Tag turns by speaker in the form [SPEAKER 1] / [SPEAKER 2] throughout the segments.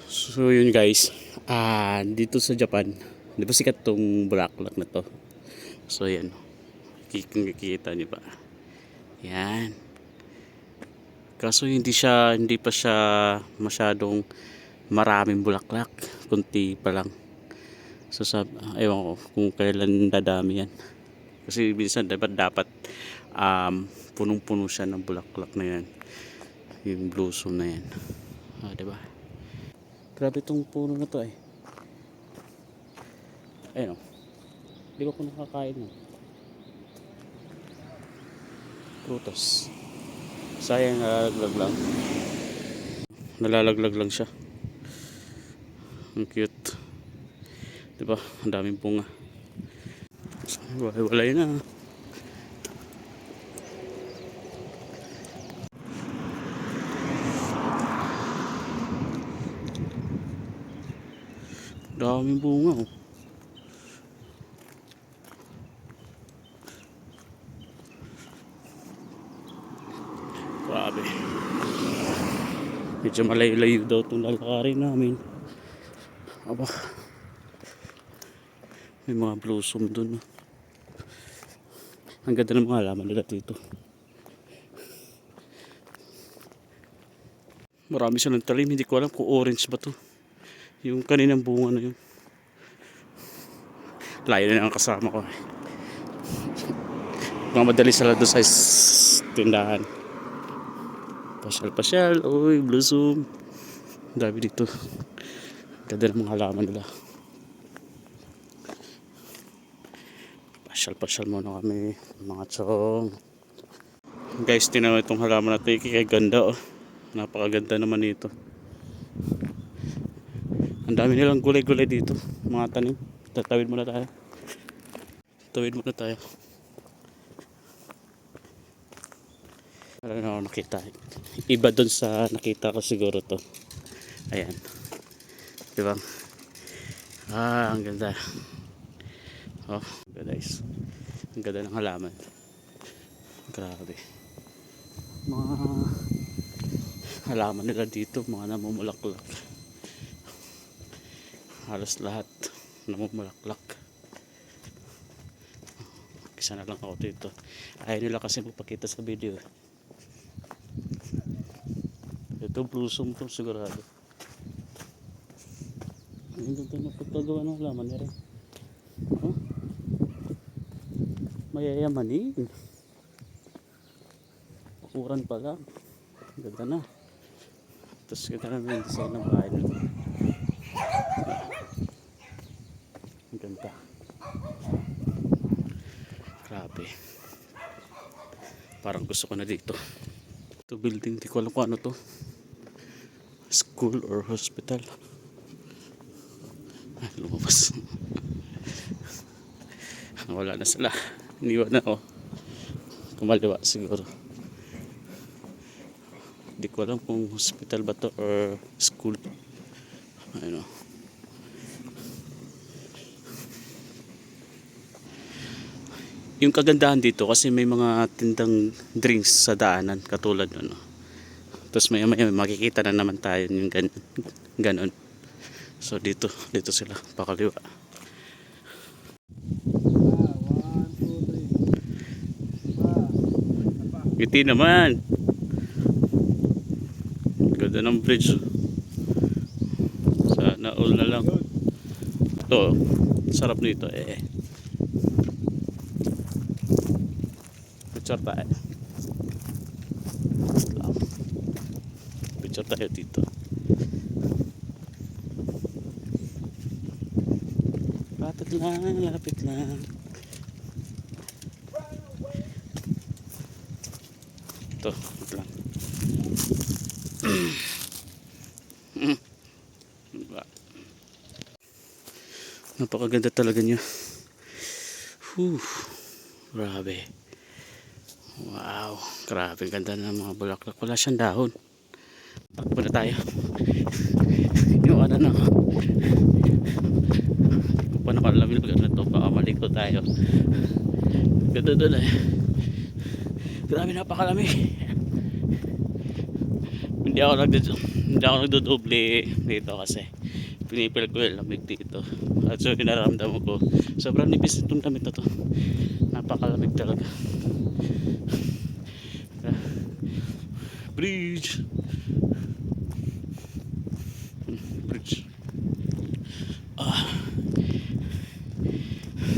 [SPEAKER 1] So yun guys, dito sa Japan, di ba sikat tong bulaklak na to? So yan, kikita niyo ba? Yan. Kaso hindi pa siya masyadong maraming bulaklak, kunti pa lang. So ewan ko kung kailan dadami yan. Kasi minsan dapat punong-puno siya ng bulaklak na yan. Yung blossom na yan. Di ba? Grabe itong puno na to eh. Ayun o. Di ba ko nakakain ng prutas. Sayang nalalaglag lang. Nalalaglag lang siya. Ang cute. Di ba? Ang daming bunga. Walay na. Daming bunga oh. Grabe. Medyo malayo-layo daw itong lalakarin namin. Aba. May mga blossom dun. Ang ganda ng mga halaman nila dito. Marami silang talim. Hindi ko alam kung orange ba to. Yung kaninang bunga na yun. Layo na ang kasama ko. Mga madali sila doon sa tindahan. Pasyal-pasyal. Uy, blossom. Dami dito. Ganda ng mga halaman nila. Pasyal-pasyal muna kami. Mga chong. Guys, tinaw itong halaman natin. Kaya ganda oh. Napakaganda naman ito. Ang dami nilang gulay-gulay dito. Mga tanim. Tatawid muna tayo. Tawid muna tayo. Ano na ako nakita. Iba dun sa nakita ko siguro to. Ayan. Diba? Ang ganda. Oh, guys. Ang ganda ng halaman. Grabe. Mga halaman nila dito. Mga namumulaklak. Halos lahat namumulaklak. Isa na lang ako dito. Ayaw nila kasi magpakita sa video. Ito blossom to sigurado. Ang ganda na pagkagawa ng halaman niya rin. Huh? Mayayamanin. Ukuran pa lang. Ganda na. Tapos ganda na yung design ng bahay nila. Ang ganda. Grabe. Parang gusto ko na dito. Ito building, di ko alam kung ano to. School or hospital. Ay, lumabas. Wala na sila. Iniwan na ako. Kumaliwa siguro. Di ko alam kung hospital ba to or school. Ano. Yung kagandahan dito kasi may mga tindang drinks sa daanan katulad nun. Tapos maya makikita na naman tayo yung ganon. So dito sila pakaliwa. Ngiti naman. Ganda ng bridge. Sana all na lang. Ito, sarap nito eh. Picture tayo. Picture tayo dito. Lapit lang. Ito, ito lang. Napakaganda talaga niya. Grabe. Wow, grabe ganda ng mga bulaklak. Wala siyang dahon. Takbo na tayo. Yung ano na. Kung pa nakalamig na ito, baka malikot tayo. Ganda doon eh. Grabe napakalamig. Hindi ako Hindi ako nagdodoble dito kasi pinipil ko yung lamig dito. At so pinaramdam ko sobrang nipis itong damit na to, napakalamig talaga. Bridge, bridge.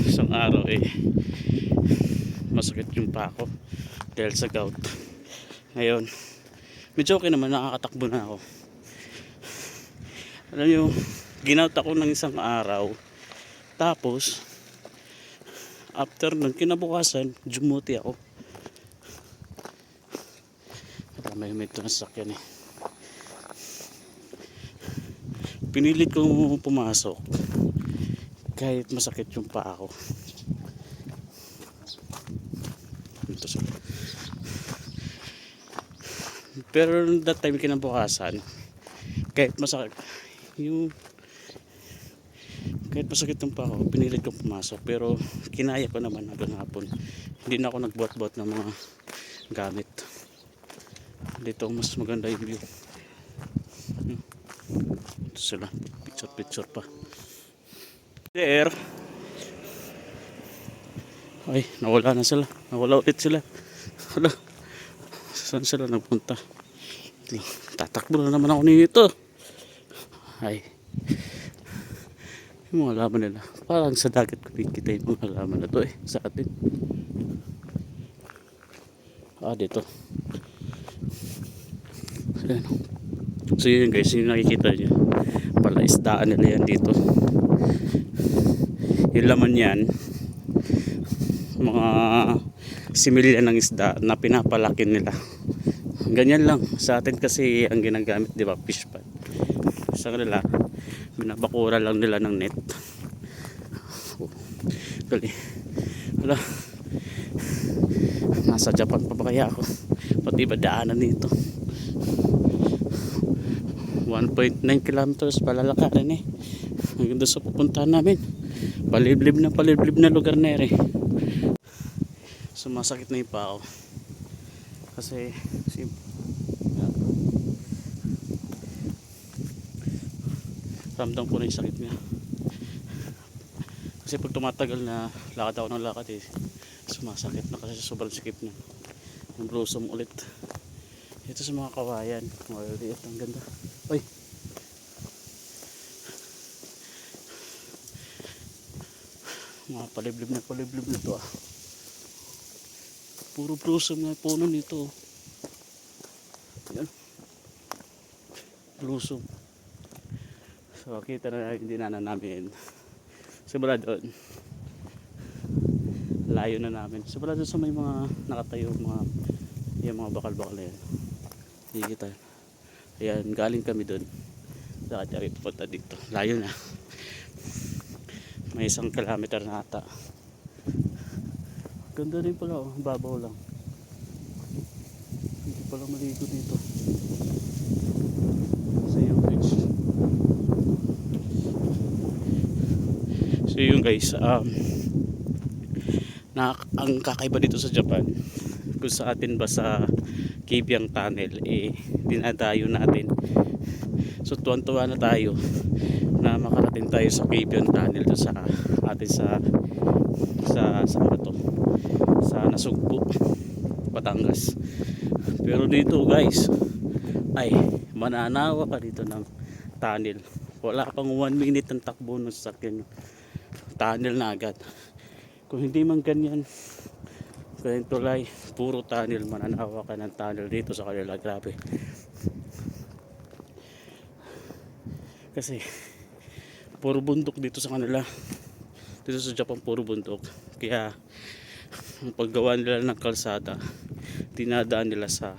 [SPEAKER 1] Isang araw masakit yung pako dahil sa gout. Ngayon medyo okay naman, nakakatakbo na ako. Alam nyo, ginout ako ng isang araw, tapos after ng kinabukasan jumuti ako. May ito na sasakyan pinilit kong pumasok kahit masakit yung paa ko. Pero that time kinabukasan, kahit masakit yung yung paa ko, pinilit kong pumasok, pero kinaya ko naman hanggang hapon. Hindi na ako nagbuhat-buhat ng mga gamit. Dito mas maganda yung view. Ito sila, picture pa there. Ay, nawala ulit sila. Hala, saan sila nagpunta? Tatakbo na naman ako nito. Ay, yung mga laman nila parang sa dagat ko kita yung mga laman na to sa atin. Dito. So yun guys, yung nakikita nyo pala isdaan nila yan dito. Yung laman yan mga similya ng isda na pinapalaki nila. Ganyan lang sa atin kasi ang ginagamit, di ba, fish pond. Sa kanila binabakura lang nila ng net. Gali, wala, nasa Japan pa ba kaya ako? Pati ba daanan nito? 1.9 kilometers palalakarin hanggang doon sa pupuntahan namin. Paliblib na lugar na sumasakit na yung paa ko kasi ramdam ko na yung sakit niya kasi pag tumatagal na lakad ako ng lakad sumasakit na kasi sobrang sikip niya. Yung blossom ulit ito sa mga kawayan, maliit, ang ganda. Oy, mga paliblib na to puro blossom na puno nito. Yan, blossom. So kita na hindi na namin simula doon, layo na namin simula doon sa may mga nakatayo yung mga bakal-bakal na yan. Hindi kita. Ayan, galing kami doon. Dapat kami pupunta dito. Layo na. May 1 kilometer na ata. Ganda rin pala, babaw lang. Hindi pala maligo dito. Sa yung bridge. So yun guys, ang kakaiba dito sa Japan, kung sa atin ba sa Kibyang Tunnel dinadayo natin. So tuwan-tuwa na tayo na makarating tayo sa Kibyang Tunnel doon sa atin sa ano to, sa Nasugbu, Batangas. Pero dito guys ay mananawa ka dito ng tunnel. Wala pang 1 minute ng takbo ng sasakyan, tunnel na agad. Kung hindi man ganyan kaya tulay, puro tunnel, mananawa ka ng tunnel dito sa kanila. Grabe. Kasi puro bundok dito sa kanila. Dito sa Japan puro bundok. Kaya ang paggawa nila ng kalsada, dinadaan nila sa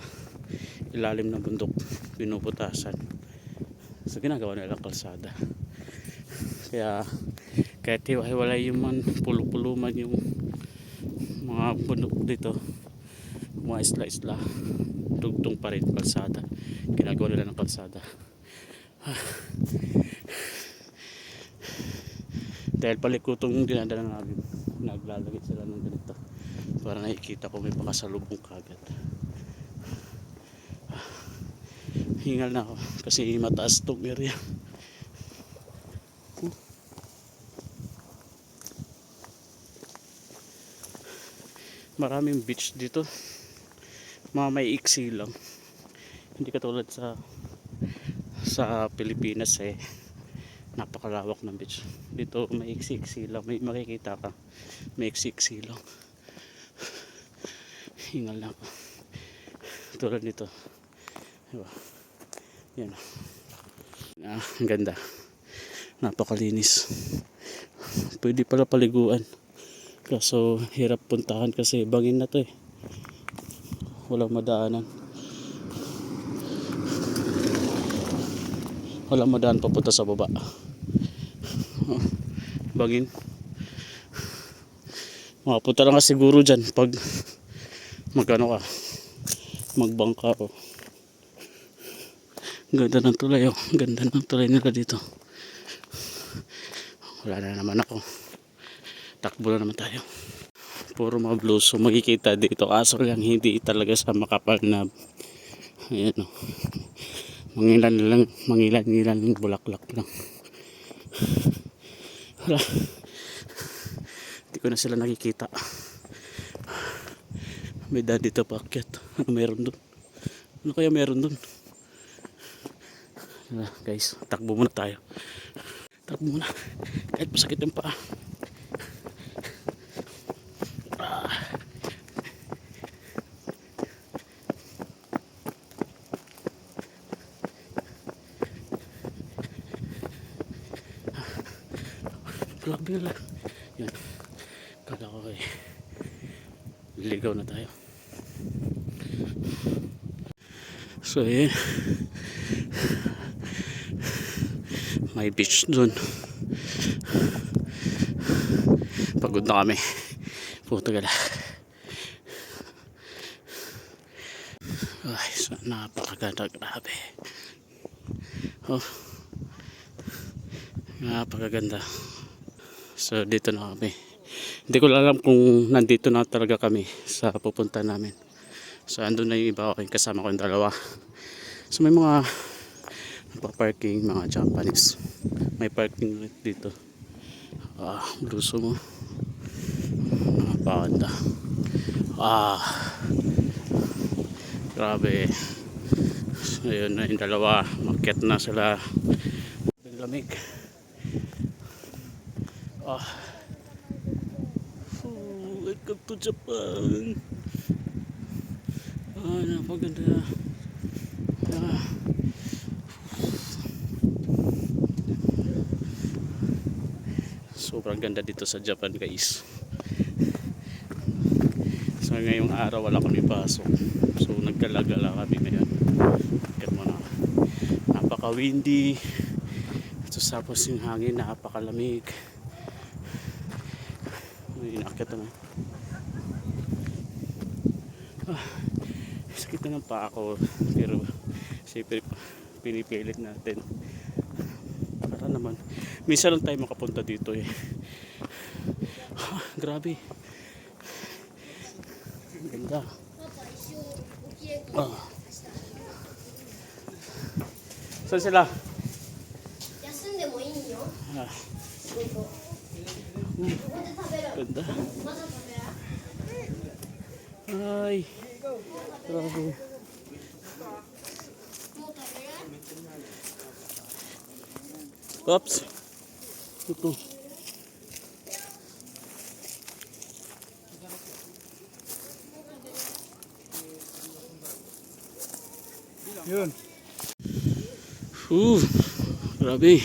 [SPEAKER 1] ilalim ng bundok, pinuputasan. So ginagawa nila ng kalsada. Kaya kahit hiwalay yung man, pulo-pulo man yung mga bundok dito, mga isla-isla, dugtong pa rin kalsada. Ginagawa nila ng kalsada. Dahil palikutong dinadala namin, naglalagay sila ng ganito para nakikita ko may pakasalubong kagad. Hingal na ako kasi mataas tong area. Maraming beach dito. Mga may iksi lang. Hindi katulad sa Pilipinas eh. Napakalawak ng beach. Dito may iksi-iksi lang. May makikita ka. May iksi-iksi lang. Hingal na ako. Tulad nito. Diba? Yan. Ang ganda. Napakalinis. Pwede pala paliguan. Kaso hirap puntahan kasi bangin na to eh. Walang madaanan. Walang madaan papunta sa baba. Bangin. Makapunta lang ka siguro dyan pag magano ka. Magbangka o. Ganda ng tulay oh. Ganda ng tulay nila dito. Wala na naman ako. Takbo na naman tayo. Puro mga bluso makikita dito. Kaso lang hindi talaga sa makapal na ayan o. Mangilan-ngilan yung bulaklak lang. Wala. Hindi ko na sila nakikita. May daan dito paakyat. Ano meron dun? Ano kaya meron dun? Guys, takbo muna tayo. Takbo muna. Kahit masakit yung paa. Grabe lang. Yan. Kala ko eh. Ligaw na tayo. So yan. May beach dun. Pagod na kami. Puto gala. Ay, so napakaganda. Grabe. Oh. Napakaganda. So dito na kami. Hindi ko alam kung nandito na talaga kami sa pupunta namin. So andun na yung iba ko, kasama ko yung dalawa. So may mga parking, mga Japanese. May parking dito. Bluso mo. Napakaganda. Grabe. So yun na yung dalawa. Makyat na sila. Lamig. Welcome to Japan. Napaganda. Sobrang ganda dito sa Japan guys. So ngayong araw wala kami pasok. So nagkalagala kami ngayon. Kaya mo na. Napaka windy. Tapos yung hangin napakalamig. Inakit na. Sakit na ng paa ko. Pero siyempre pinipilit natin. Para naman. Minsan lang tayo makapunta dito eh. Grabe. Ganda. Saan sila? Ganda. Ay. Grabe. Oops. Ito. Yun. Grabe.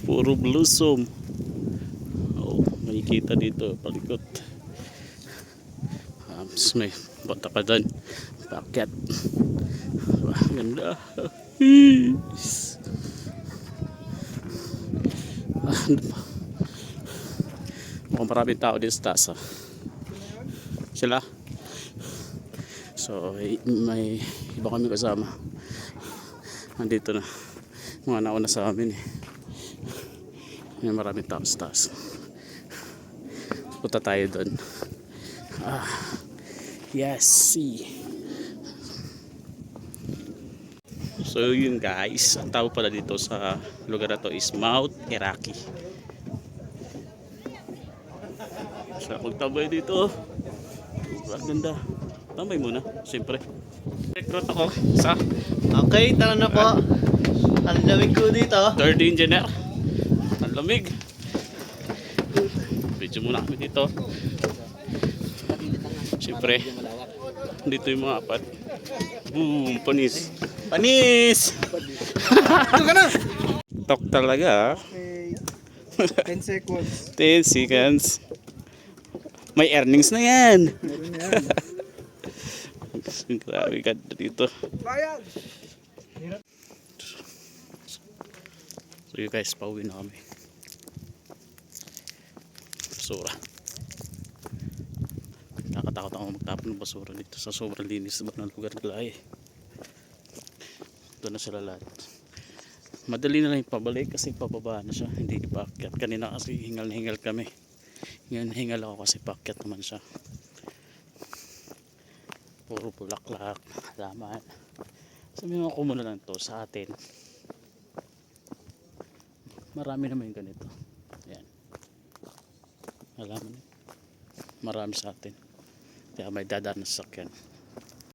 [SPEAKER 1] Puro blossom. Makikita dito palikot. May bata pa dyan. Paket. Ganda. Mukhang maraming tao dito sa taas. Sila. So may iba kami kasama. Nandito na. Mga nauna sa amin eh. May maraming tao sa taas. Punta tayo doon. Yes, see. So yun guys, ang tawag pala dito sa lugar na to is Mount Iraqi. So kung tambay dito, ang ganda. Tambay muna, siyempre. Recruit ako sa
[SPEAKER 2] Okay, tara na po. Ang lamig ko dito.
[SPEAKER 1] third engineer. Ang lamig. Video muna kami dito. Siyempre, dito yung mga apat. Boom, panis. Panis!
[SPEAKER 2] Ito ka na!
[SPEAKER 1] Tok talaga.
[SPEAKER 2] Okay. 10 seconds.
[SPEAKER 1] 10 seconds. May earnings na yan.
[SPEAKER 2] Meron yan.
[SPEAKER 1] Grabe ka dito.
[SPEAKER 2] Bayad!
[SPEAKER 1] So you guys, pauwi na kami. Basura. Nakatakot ako magtapon ng basura dito sa sobrang linis ba ng lugar nila eh. Doon na sila lahat. Madali na lang yung pabalik kasi pababa na siya. Hindi paakyat. Kanina kasi hingal na hingal kami. Ngayon hingal ako kasi paakyat naman siya. Puro bulaklak, halaman. Sabihin ko muna lang to sa atin. Marami naman yung ganito. Ayan. Halaman. Marami sa atin. Kaya may dadaan na sasakyan.